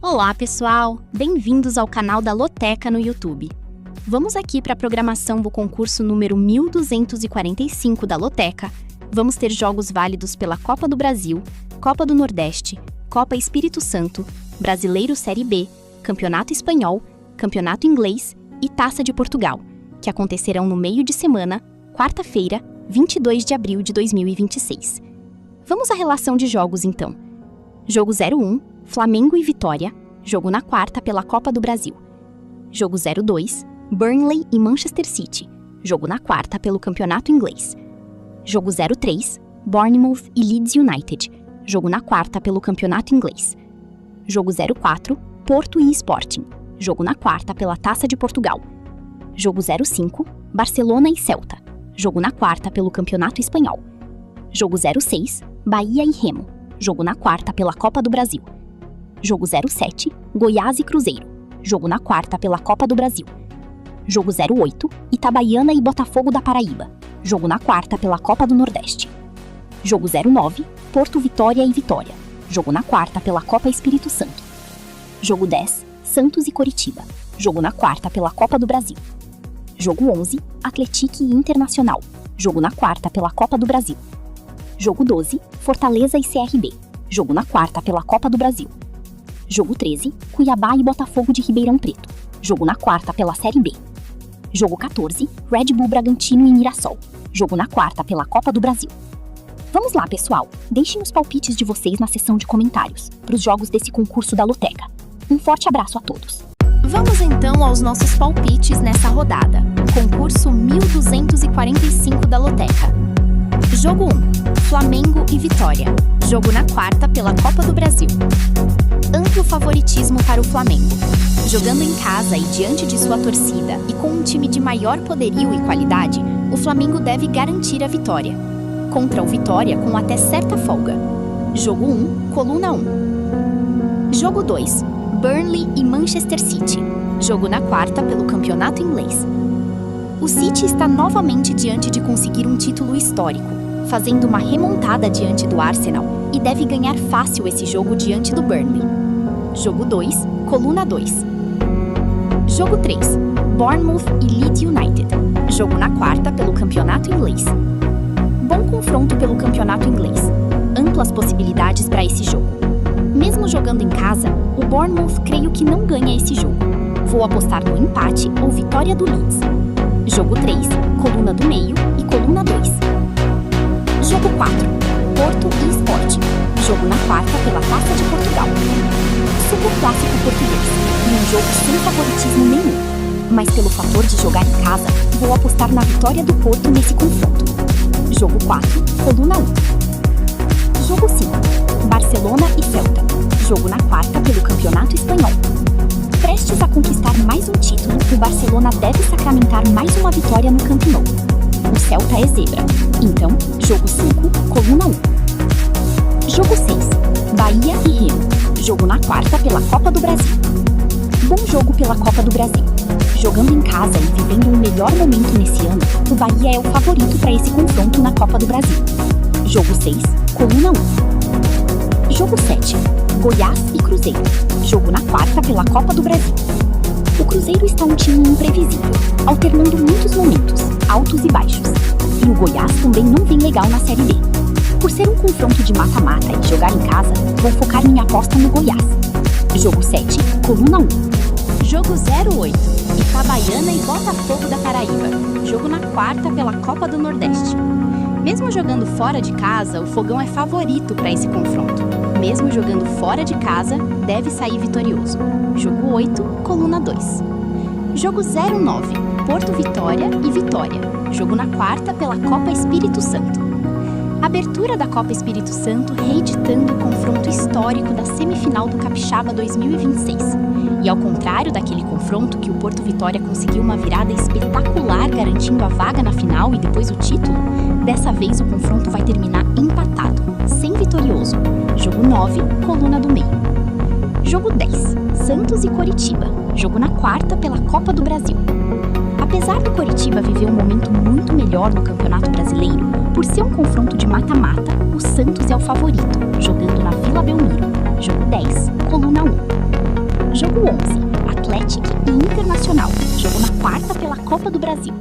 Olá, pessoal! Bem-vindos ao canal da Loteca no YouTube. Vamos aqui para a programação do concurso número 1245 da Loteca. Vamos ter jogos válidos pela Copa do Brasil, Copa do Nordeste, Copa Espírito Santo, Brasileiro Série B, Campeonato Espanhol, Campeonato Inglês e Taça de Portugal, que acontecerão no meio de semana, quarta-feira, 22 de abril de 2026. Vamos à relação de jogos, então. Jogo 01, Flamengo e Vitória, jogo na quarta pela Copa do Brasil. Jogo 02, Burnley e Manchester City, jogo na quarta pelo Campeonato Inglês. Jogo 03, Bournemouth e Leeds United, jogo na quarta pelo Campeonato Inglês. Jogo 04, Porto e Sporting, jogo na quarta pela Taça de Portugal. Jogo 05, Barcelona e Celta, jogo na quarta pelo Campeonato Espanhol. Jogo 06, Bahia e Remo, jogo na quarta pela Copa do Brasil. Jogo 07, Goiás e Cruzeiro, jogo na quarta pela Copa do Brasil. Jogo 08, Itabaiana e Botafogo da Paraíba, jogo na quarta pela Copa do Nordeste. Jogo 09, Porto Vitória e Vitória, jogo na quarta pela Copa Espírito Santo. Jogo 10, Santos e Coritiba, jogo na quarta pela Copa do Brasil. Jogo 11, Atlético e Internacional, jogo na quarta pela Copa do Brasil. Jogo 12, Fortaleza e CRB, jogo na quarta pela Copa do Brasil. Jogo 13, Cuiabá e Botafogo de Ribeirão Preto, jogo na quarta pela Série B. Jogo 14, Red Bull Bragantino e Mirassol, jogo na quarta pela Copa do Brasil. Vamos lá, pessoal, deixem os palpites de vocês na seção de comentários para os jogos desse concurso da Loteca. Um forte abraço a todos. Vamos então aos nossos palpites nessa rodada. Concurso 1245 da Loteca. Jogo 1, Flamengo e Vitória, jogo na quarta pela Copa do Brasil. Amplo favoritismo para o Flamengo. Jogando em casa e diante de sua torcida e com um time de maior poderio e qualidade, o Flamengo deve garantir a vitória. Contra o Vitória com até certa folga. Jogo 1, coluna 1. Jogo 2, Burnley e Manchester City, jogo na quarta pelo Campeonato Inglês. O City está novamente diante de conseguir um título histórico, fazendo uma remontada diante do Arsenal e deve ganhar fácil esse jogo diante do Burnley. Jogo 2, coluna 2. Jogo 3, Bournemouth e Leeds United, jogo na quarta pelo Campeonato Inglês. Bom confronto pelo Campeonato Inglês, amplas possibilidades para esse jogo. Mesmo jogando em casa, o Bournemouth creio que não ganha esse jogo. Vou apostar no empate ou vitória do Leeds. Jogo 3, coluna do meio e coluna 2. Jogo 4, Porto e Sporting, jogo na quarta pela Taça de Portugal. Super clássico português, e um jogo sem favoritismo nenhum. Mas pelo fator de jogar em casa, vou apostar na vitória do Porto nesse confronto. Jogo 4, coluna 1. Jogo 5, Barcelona e Celta, jogo na quarta pelo Campeonato Espanhol. Prestes a conquistar mais um título, o Barcelona deve sacramentar mais uma vitória no Camp Nou. O Celta é zebra. Então, jogo 5, coluna 1. Jogo 6, Bahia e Remo, jogo na quarta pela Copa do Brasil. Bom jogo pela Copa do Brasil. Jogando em casa e vivendo o melhor momento nesse ano, o Bahia é o favorito para esse confronto na Copa do Brasil. Jogo 6, coluna 1. Jogo 7, Goiás e Cruzeiro, jogo na quarta pela Copa do Brasil. O Cruzeiro está um time imprevisível, alternando muitos momentos, altos e baixos. E o Goiás também não vem legal na Série B. Por ser um confronto de mata-mata e jogar em casa, vou focar minha aposta no Goiás. Jogo 7, coluna 1. Jogo 08, Itabaiana e Botafogo da Paraíba, jogo na quarta pela Copa do Nordeste. Mesmo jogando fora de casa, o Fogão é favorito para esse confronto. Mesmo jogando fora de casa, deve sair vitorioso. Jogo 8, coluna 2. Jogo 09, Porto Vitória e Vitória, jogo na quarta pela Copa Espírito Santo. Abertura da Copa Espírito Santo reeditando o confronto histórico da semifinal do Capixaba 2026. E ao contrário daquele confronto que o Porto Vitória conseguiu uma virada espetacular garantindo a vaga na final e depois o título, dessa vez o confronto vai terminar empatado, sem vitorioso. Jogo 9, coluna do meio. Jogo 10, Santos e Coritiba, jogo na quarta pela Copa do Brasil. Apesar do Coritiba viver um momento muito melhor no Campeonato Brasileiro, por ser um confronto de mata-mata, o Santos é o favorito, jogando na Vila Belmiro. Jogo 10, coluna 1. Jogo 11, Atlético e Internacional, jogo na quarta pela Copa do Brasil.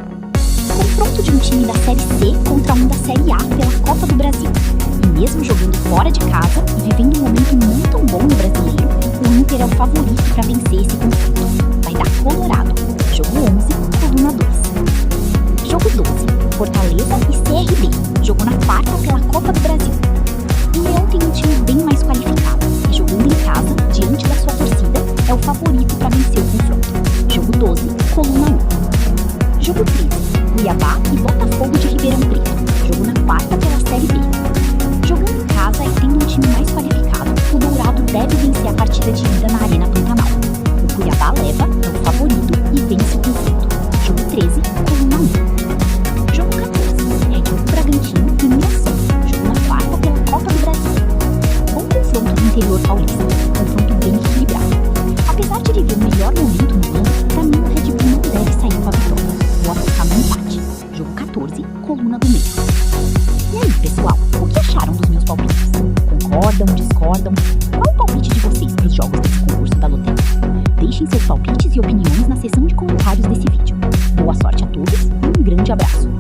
Confronto de um time da Série C contra um da Série A pela Copa do Brasil. E mesmo jogando fora de casa e vivendo um momento muito bom no Brasileiro, o Inter é o favorito para vencer esse confronto. Vai dar Colorado. Jogo 11, coluna 2. Jogo 12, Fortaleza e CRB, jogo na quarta pela Copa do Brasil. O Leão tem um time bem mais qualificado e jogando em casa, diante da sua torcida, é o favorito para vencer o confronto. Jogo 12, coluna 1. Jogo 13, Cuiabá e Botafogo de Ribeirão Preto, jogo na quarta pela Série B. Jogando em casa e tendo um time mais qualificado, o Dourado deve vencer a partida de ida na Arena Pantanal. O Cuiabá leva, é o favorito e vence o confronto. Jogo 13, coluna 1. Jogo 14, Red Bull Bragantino e Mirassol, jogo na quarta pela Copa do Brasil. Bom confronto do interior paulista, confronto bem equilibrado. Apesar de viver o melhor momento no ano, pra mim o Red Bull não deve sair com a vitória. Vou apostar no empate. Jogo 14, coluna do meio. E aí, pessoal, o que acharam dos meus palpites? Concordam, discordam? Qual o palpite de vocês para os jogos desse concurso da Loteca? Deixem seus palpites e opiniões na seção de comentários desse vídeo. Boa sorte a todos e um grande abraço!